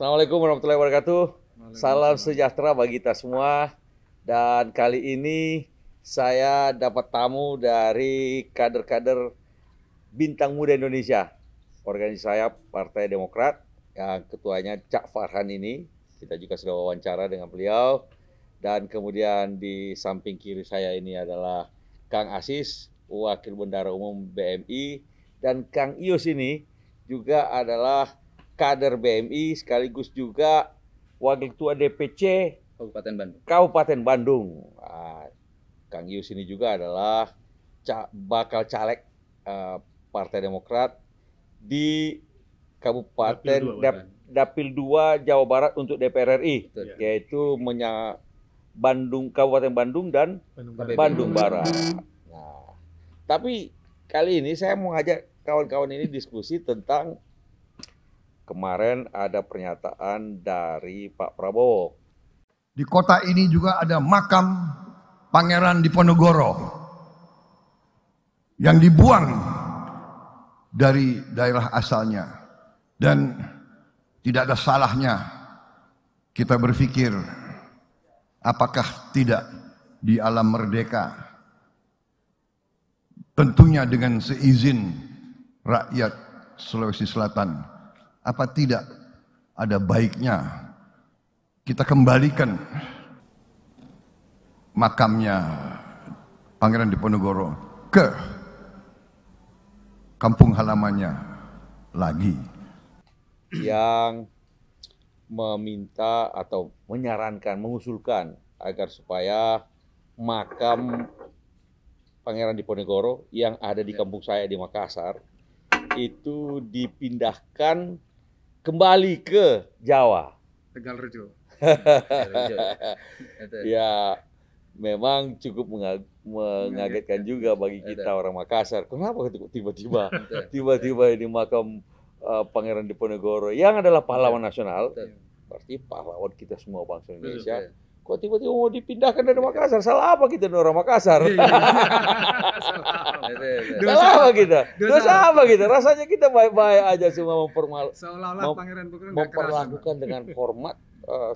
Assalamualaikum warahmatullahi wabarakatuh. Salam sejahtera bagi kita semua. Dan kali ini saya dapat tamu dari kader-kader Bintang Muda Indonesia. Organisasi saya Partai Demokrat yang ketuanya Cak Farhan ini. Kita juga sudah wawancara dengan beliau. Dan kemudian di samping kiri saya ini adalah Kang Asis, Wakil Bendahara Umum BMI. Dan Kang Ius ini juga adalah kader BMI sekaligus juga Wakil Ketua DPC Kabupaten Bandung. Nah, Kang Ius ini juga adalah bakal caleg Partai Demokrat di Kabupaten Dapil 2 Jawa Barat untuk DPR RI, yaitu Kabupaten Bandung dan Bandung Barat. Nah, tapi kali ini saya mau ngajak kawan-kawan ini diskusi tentang kemarin ada pernyataan dari Pak Prabowo. Di kota ini juga ada makam Pangeran Diponegoro yang dibuang dari daerah asalnya. Dan tidak ada salahnya kita berpikir apakah tidak di alam merdeka, tentunya dengan seizin rakyat Sulawesi Selatan, apa tidak ada baiknya kita kembalikan makamnya Pangeran Diponegoro ke kampung halamannya lagi. Yang meminta atau menyarankan, mengusulkan agar supaya makam Pangeran Diponegoro yang ada di kampung saya di Makassar itu dipindahkan kembali ke Jawa. Tegalrejo. Ya, memang cukup mengagetkan juga bagi kita orang Makassar. Kenapa tiba-tiba ini makam Pangeran Diponegoro yang adalah pahlawan nasional, berarti pahlawan kita semua bangsa Indonesia. Kok tiba-tiba mau dipindahkan dari Makassar? Salah apa kita orang Makassar? Salah apa kita? Dosa apa kita? Rasanya kita baik-baik aja semua memperlakukan dengan hormat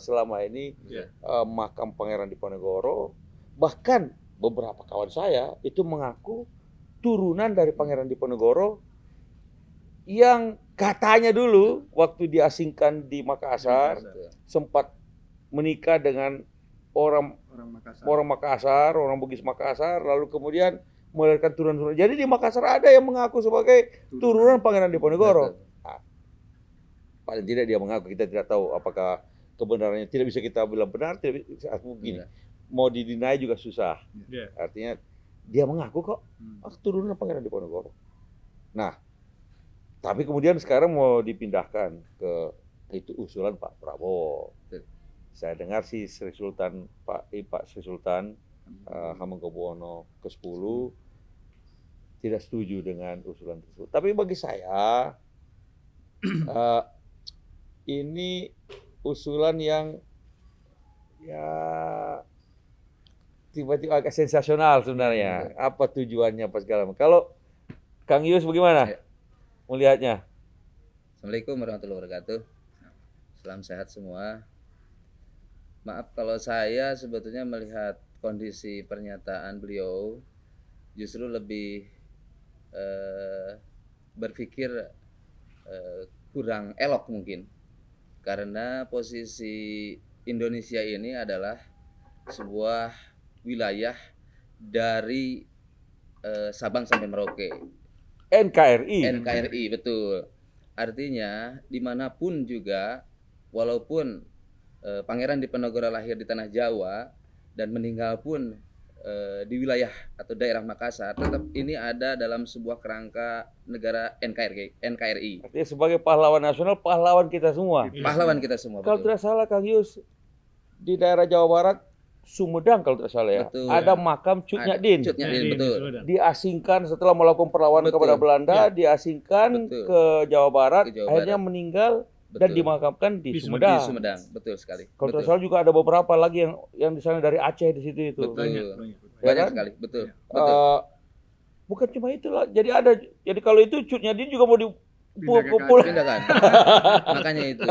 selama ini makam Pangeran Diponegoro. Bahkan beberapa kawan saya itu mengaku turunan dari Pangeran Diponegoro yang katanya dulu waktu diasingkan di Makassar sempat menikah dengan orang Makassar, orang Bugis Makassar, lalu kemudian melahirkan turunan. Jadi di Makassar ada yang mengaku sebagai turunan Pangeran Diponegoro. Nah, paling tidak dia mengaku, kita tidak tahu apakah kebenarannya, tidak bisa kita bilang benar, tidak bisa begini. Mau didinai juga susah. Artinya dia mengaku kok turunan Pangeran Diponegoro. Nah, tapi kemudian sekarang mau dipindahkan ke itu usulan Pak Prabowo. Saya dengar si Sri Sultan Pak Sri Sultan Hamengkubuwono ke-10 tidak setuju dengan usulan tersebut. Tapi bagi saya ini usulan yang ya tiba-tiba agak sensasional sebenarnya. Apa tujuannya apa segala macam. Kalau Kang Yus bagaimana melihatnya? Assalamualaikum warahmatullahi wabarakatuh. Salam sehat semua. Maaf kalau saya sebetulnya melihat kondisi pernyataan beliau justru lebih berpikir kurang elok mungkin. Karena posisi Indonesia ini adalah sebuah wilayah dari Sabang sampai Merauke. NKRI betul. Artinya dimanapun juga, walaupun Pangeran Diponegoro lahir di tanah Jawa dan meninggal pun di wilayah atau daerah Makassar, tetap ini ada dalam sebuah kerangka negara NKRI. Artinya sebagai pahlawan nasional, pahlawan kita semua. Pahlawan kita semua. Kalau tidak salah Kang Yus, di daerah Jawa Barat, Sumedang kalau tidak salah ya, betul, ada makam Cut Nyak Dien, betul. Diasingkan setelah melakukan perlawanan kepada Belanda, diasingkan ke Jawa Barat, akhirnya meninggal. Dan dimakamkan di Sumedang. Di Sumedang, betul sekali. Kalau tidak salah juga ada beberapa lagi yang di sana dari Aceh di situ itu. Betul. Banyak sekali, betul. Bukan cuma itulah. Jadi kalau itu Cut Nyak Dien juga mau dipindahkan. Makanya itu.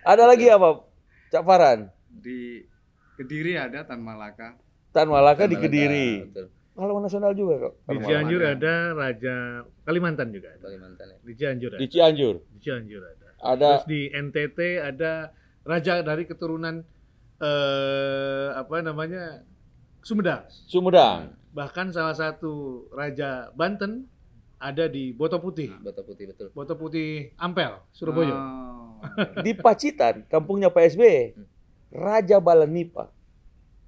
Ada lagi apa, Cak Farhan? Di Kediri ada Tan Malaka. Tan Malaka di Malaka, Kediri. betul. Pahlawan nasional juga kok. Di Tan Cianjur Malaka. ada Raja Kalimantan juga ada. Kalimantan ya. Di Cianjur Malaka. ada. Di Cianjur. Di Cianjur ada. Ada Terus di NTT ada raja dari keturunan Sumedang. Sumedang. Bahkan salah satu raja Banten ada di Boto Putih. Bata Putih betul. Boto Putih Ampel, Surabaya. Oh. Di Pacitan, kampungnya Pak SBY, Raja Balanipa.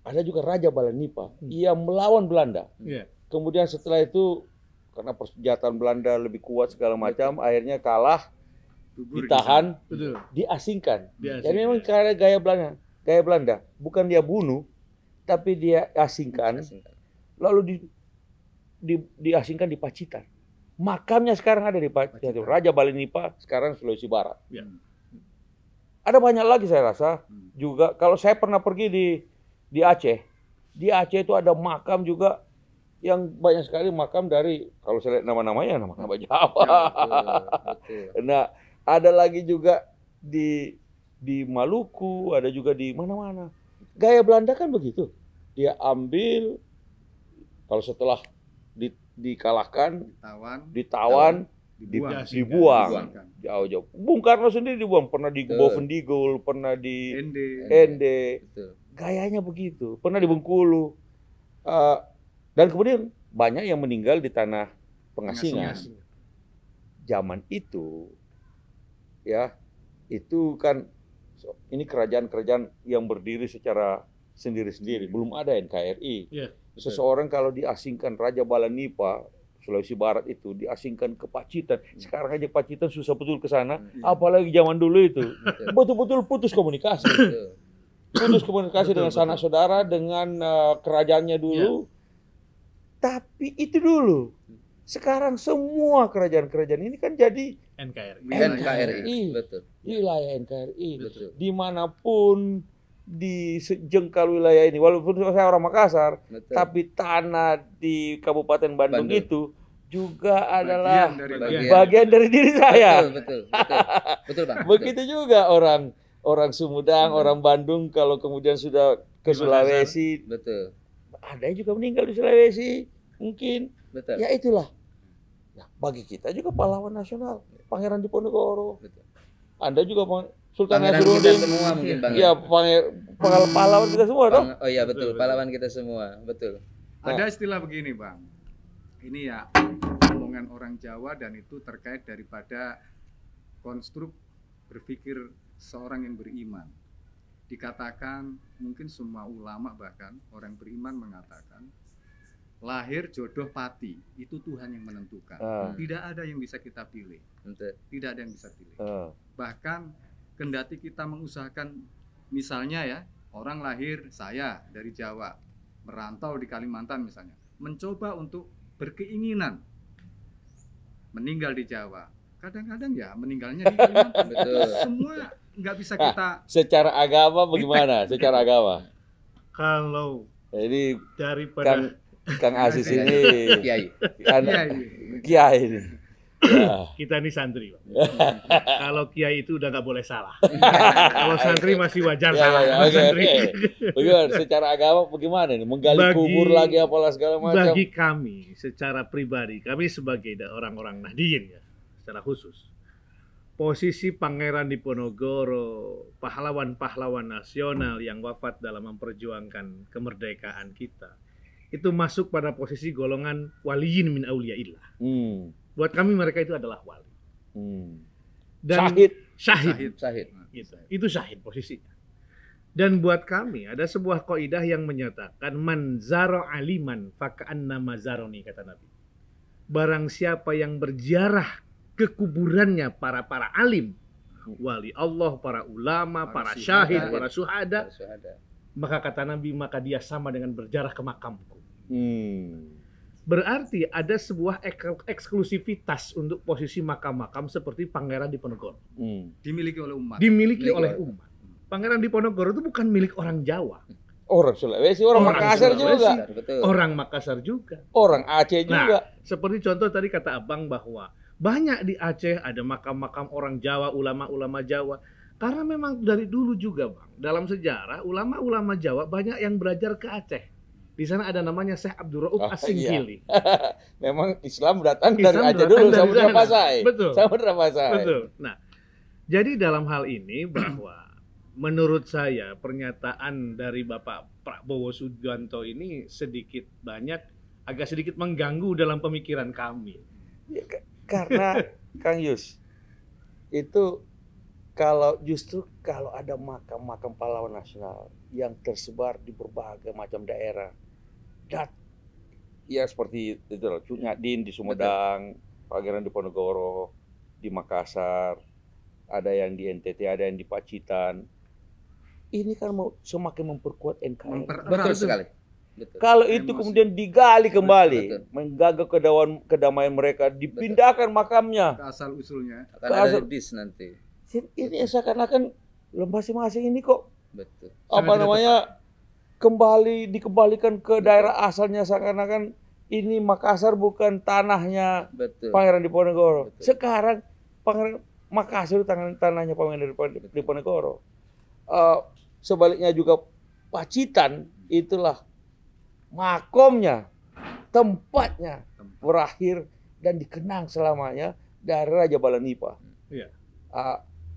Ada juga Raja Balanipa. Ia melawan Belanda. Iya. Kemudian setelah itu karena persenjataan Belanda lebih kuat segala macam, akhirnya kalah, Gugur di ditahan, Betul. diasingkan. Diasingkan. Jadi memang karena gaya Belanda, bukan dia bunuh, tapi dia asingkan, Asingkan. lalu diasingkan di Pacitan. Makamnya sekarang ada di Pacitan. Pacitan. Raja Balanipa sekarang Sulawesi Barat. Ya. Ada banyak lagi saya rasa juga. Kalau saya pernah pergi di Aceh, di Aceh itu ada makam juga yang banyak sekali makam dari, kalau saya lihat nama-namanya nama-nama Jawa. Betul. Nah, ada lagi juga di Maluku, ada juga di mana-mana. Gaya Belanda kan begitu. Dia ambil, kalau setelah dikalahkan, ditawan, dibuang. dibuang. Dibuangkan. Jauh-jauh. Bung Karno sendiri dibuang, pernah di Betul. Bovendigul, pernah di Ende. Ende. Betul. Gayanya begitu. Pernah di Bengkulu. Dan kemudian banyak yang meninggal di tanah pengasingan. Zaman itu, ya, itu kan ini kerajaan-kerajaan yang berdiri secara sendiri-sendiri. Belum ada NKRI. Iya. Seseorang kalau diasingkan, Raja Balanipa, Sulawesi Barat itu diasingkan ke Pacitan. Sekarang aja Pacitan susah betul ke sana, apalagi zaman dulu itu. Betul-betul putus komunikasi. Betul. Putus komunikasi dengan sanak saudara, dengan kerajaannya dulu. Tapi itu dulu. Sekarang semua kerajaan-kerajaan ini kan jadi NKRI. NKRI. Betul. wilayah NKRI. Betul. Dimanapun di sejengkal wilayah ini, walaupun saya orang Makassar, Betul. tapi tanah di Kabupaten Bandung Bandung. itu juga adalah Bagian bagian dari diri saya. Betul. Betul, Bang. Begitu juga orang Sumedang, orang Bandung kalau kemudian sudah ke Di Makassar. Sulawesi, Betul. ada yang juga meninggal di Sulawesi, mungkin. Betul. Ya itulah. Nah, bagi kita juga pahlawan nasional, Pangeran Diponegoro. Betul. Anda juga Sultan Pangeran kita Nasruddin. semua mungkin, Bang. Iya, pahlawan kita semua dong. Oh iya betul, Betul. pahlawan kita semua, betul. Ada istilah begini, Bang. Ini ya omongan orang Jawa dan itu terkait daripada konstruk berpikir seorang yang beriman. Dikatakan mungkin semua ulama bahkan orang beriman mengatakan lahir jodoh pati itu Tuhan yang menentukan. Tidak ada yang bisa kita pilih. Betul. Tidak ada yang bisa pilih. Bahkan kendati kita mengusahakan, misalnya ya, orang lahir saya dari Jawa, merantau di Kalimantan misalnya, mencoba untuk berkeinginan meninggal di Jawa. Kadang-kadang ya meninggalnya di Kalimantan. Betul. Itu semua nggak bisa kita. Secara agama bagaimana? Secara agama. Kalau Jadi daripada Kang Aziz ini Kiai. Iya, kiai ini. Ya. kita ini santri, Bang. Kalau kiai itu udah nggak boleh salah. Kalau santri masih wajar Ya, salah. ya, Kalau oke, santri. oke. Bagaimana? Secara agama bagaimana nih? Menggali Bagi- kubur lagi apalah segala macam. Bagi kami secara pribadi, kami sebagai orang-orang Nahdien ya, secara khusus, posisi Pangeran Diponegoro, pahlawan-pahlawan nasional yang wafat dalam memperjuangkan kemerdekaan kita, itu masuk pada posisi golongan waliyin min auliyaillah. Buat kami mereka itu adalah wali. Dan Syahid. syahid. Sahid. Gitu. Itu syahid posisinya. Dan buat kami ada sebuah kaidah yang menyatakan man zaro aliman faka'anna mazaroni, kata Nabi. Barang siapa yang berziarah ke kuburannya para alim, wali Allah, para ulama, para syahid, para syuhada, Syuhada. maka kata Nabi, maka dia sama dengan berziarah ke makamku. Hmm. Berarti ada sebuah eksklusivitas untuk posisi makam-makam seperti Pangeran Diponegoro. Dimiliki oleh umat. Dimiliki Milik oleh orang. umat. Pangeran Diponegoro itu bukan milik orang Jawa. Orang Sulawesi, orang Orang Makassar Sulawesi. juga, Betul. Orang Makassar juga. orang Aceh juga. Seperti contoh tadi kata Abang bahwa banyak di Aceh ada makam-makam orang Jawa, ulama-ulama Jawa. Karena memang dari dulu juga Bang, dalam sejarah ulama-ulama Jawa banyak yang belajar ke Aceh. Di sana ada namanya Syekh Abdul Rauf As-Singkili. Memang Islam datang dari Islam Aceh datang dulu, dari Samudra sana. Pasai. Betul. Samudra Pasai. Betul. Nah, jadi dalam hal ini bahwa menurut saya pernyataan dari Bapak Prabowo Subianto ini sedikit banyak agak sedikit mengganggu dalam pemikiran kami. Ya, karena Kang Yus, itu justru kalau ada makam-makam pahlawan nasional yang tersebar di berbagai macam daerah, ya seperti itu loh, Cuk Nyadin di Sumedang, Pangeran Diponegoro di Makassar, ada yang di NTT, ada yang di Pacitan. Ini kan mau semakin memperkuat NKRI. Betul sekali. Betul. Kalau itu kemudian digali kembali, Betul. menggaga kedamaian mereka, dipindahkan makamnya. Ke asal usulnya. Akan ada dis nanti. Ini seakan-akan masing-masing ini kok Betul. dikembalikan ke daerah asalnya, seakan-akan ini Makassar bukan tanahnya Betul. Pangeran Diponegoro. Betul. Sekarang Pangeran Makassar itu tanahnya Pangeran Diponegoro. Sebaliknya juga Pacitan itulah makomnya, tempatnya berakhir dan dikenang selamanya dari Raja Balanipa. Iya.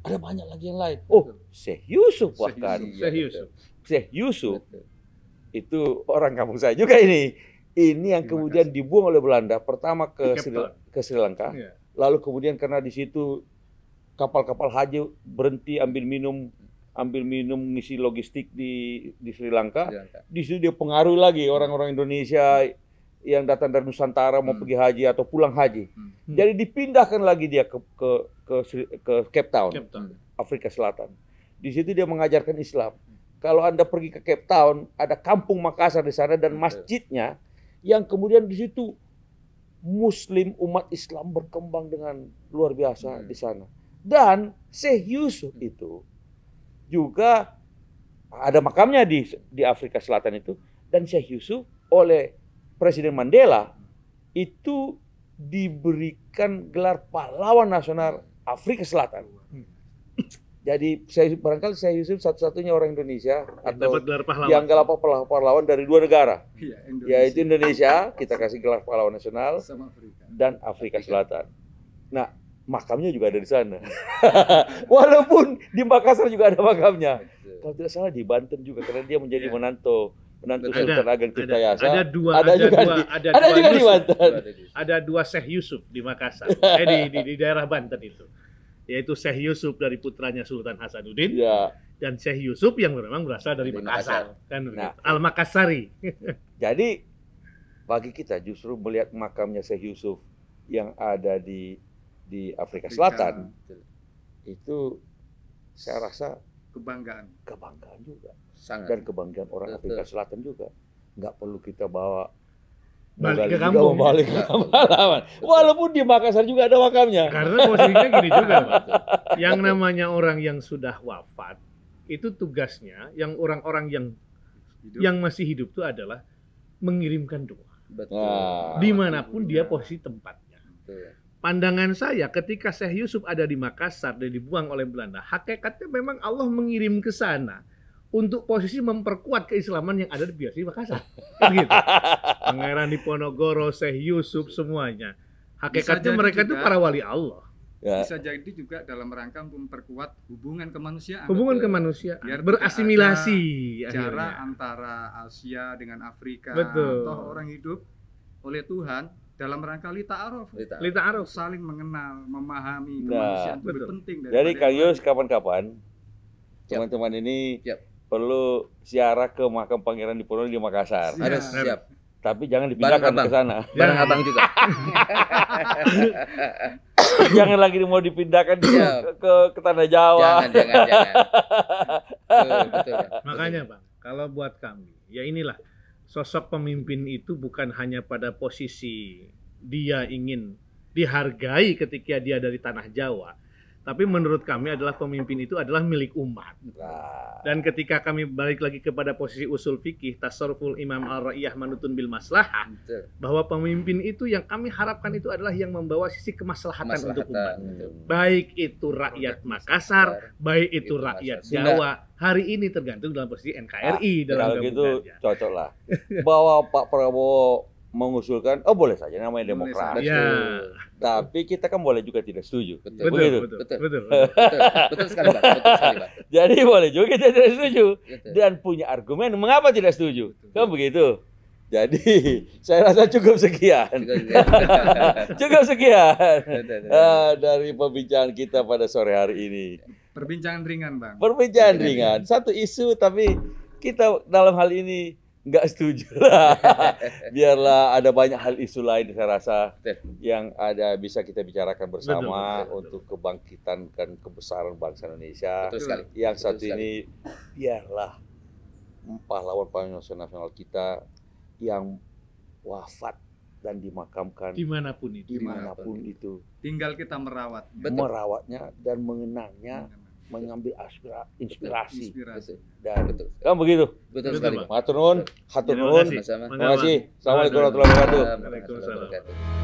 Ada banyak lagi yang lain. Oh, Syekh Yusuf bahkan. Syekh Yusuf. Syekh Yusuf Betul. itu orang kampung saya juga ini. Ini yang Terima kemudian kasih. dibuang oleh Belanda pertama Cape ke Sri Lanka. Iya. Lalu kemudian karena di situ kapal-kapal haji berhenti ambil minum ngisi logistik di Sri Lanka. Di situ dia pengaruh lagi orang-orang Indonesia yang datang dari Nusantara mau pergi haji atau pulang haji. Jadi dipindahkan lagi dia ke Cape Town, Cape Town. Afrika Selatan. Di situ dia mengajarkan Islam. Kalau Anda pergi ke Cape Town, ada kampung Makassar di sana dan masjidnya yang kemudian di situ Muslim umat Islam berkembang dengan luar biasa di sana. Dan Syekh Yusuf itu juga ada makamnya di Afrika Selatan itu, dan Syekh Yusuf oleh Presiden Mandela itu diberikan gelar pahlawan nasional Afrika Selatan. Jadi barangkali Syekh Yusuf satu-satunya orang Indonesia atau Dapat gelar pahlawan. yang gelar pahlawan dari dua negara, Iya, yaitu Indonesia, kita kasih gelar pahlawan nasional, sama Afrika. dan Afrika Selatan. Nah, makamnya juga ada di sana. Walaupun di Makassar juga ada makamnya. Kalau tidak salah di Banten juga, karena dia menjadi menantu Sultan Ageng Tirtayasa. Ada dua juga di Banten. Ada dua Syekh Yusuf di Makassar. Di daerah Banten itu. Yaitu Syekh Yusuf dari putranya Sultan Hasanuddin Ya. dan Syekh Yusuf yang memang berasal dari Makassar. Kan Nah. Al-Makassari. Jadi bagi kita justru melihat makamnya Syekh Yusuf yang ada di Afrika Selatan itu saya rasa kebanggaan juga. Sangat. Dan kebanggaan orang Afrika Selatan juga. Nggak perlu kita bawa Balik ke kampung. balik ke pahlawan. Walaupun di Makassar juga ada makamnya. Karena posisinya gini juga, Pak. Yang namanya orang yang sudah wafat itu tugasnya yang orang-orang yang masih hidup itu adalah mengirimkan doa. Betul. Nah, Dimanapun dia posisi tempatnya. Betul. Pandangan saya ketika Syekh Yusuf ada di Makassar dan dibuang oleh Belanda, hakikatnya memang Allah mengirim ke sana untuk posisi memperkuat keislaman yang ada di Makassar. Begitu. Pangeran Diponegoro, Syekh Yusuf, semuanya. Hakikatnya Bisa mereka jadi itu juga. para wali Allah. ya. Bisa jadi juga dalam rangka untuk memperkuat hubungan kemanusiaan. Hubungan Betul. kemanusiaan, Biar berasimilasi jarak akhirnya. antara Asia dengan Afrika. Betul. Toh orang hidup oleh Tuhan dalam rangka lita'aruf. Lita Aruf. Saling mengenal, memahami Nah, kemanusiaan itu lebih betul. penting Jadi daripada Kang yang Yus lain. kapan-kapan teman-teman ini Siap. perlu ziarah ke makam Pangeran Diponegoro di Makassar. Siap. Harus siap. Tapi jangan Bareng dipindahkan abang. ke sana. Bareng abang juga. Jangan lagi mau dipindahkan Siap. ke Tanah Jawa. Jangan. Betul. Makanya Bang, kalau buat kami, ya inilah sosok pemimpin itu bukan hanya pada posisi dia ingin dihargai ketika dia dari tanah Jawa, Tapi menurut kami adalah pemimpin itu adalah milik umat. Nah, Dan ketika kami balik lagi kepada posisi usul fikih, tasarruful imam al-ra'iyah manutun bil maslahah, Betul. bahwa pemimpin itu yang kami harapkan itu adalah yang membawa sisi kemaslahatan untuk umat. Betul. Baik itu rakyat Makassar, baik itu rakyat masyarakat Jawa. Hari ini tergantung dalam posisi NKRI dalam kalau gitu gabungannya. cocok lah. Bahwa Pak Prabowo mengusulkan, oh boleh saja namanya Boleh demokrat. saja. Ya, Tapi kita kan boleh juga tidak setuju. Betul. betul, Begitu. betul, Betul. betul. Betul sekali, Bang. Betul sekali, Bang. Jadi boleh juga kita tidak setuju Betul. dan punya argumen mengapa tidak setuju. Kan begitu. Jadi saya rasa cukup sekian. Cukup sekian dari perbincangan kita pada sore hari ini. Perbincangan ringan, Bang. Perbincangan ringan, satu isu tapi kita dalam hal ini nggak setuju lah. Biarlah ada banyak hal isu lain saya rasa yang ada bisa kita bicarakan bersama Betul. untuk kebangkitan dan kebesaran bangsa Indonesia. Betul sekali. Yang Betul satu sekali. ini biarlah pahlawan-pahlawan nasional kita yang wafat dan dimakamkan Dimanapun itu. dimanapun itu, Tinggal kita merawat. Betul. merawatnya dan mengenangnya, mengambil inspirasi Inspirasi. dan Betul. kan begitu. Betul Betul, sekali, Bang. Bang. Matur nuwun, hatur Terima nuwun. kasih. Sama-sama. Terima kasih. Assalamualaikum warahmatullahi wabarakatuh. Waalaikumsalam. Wabarakatuh.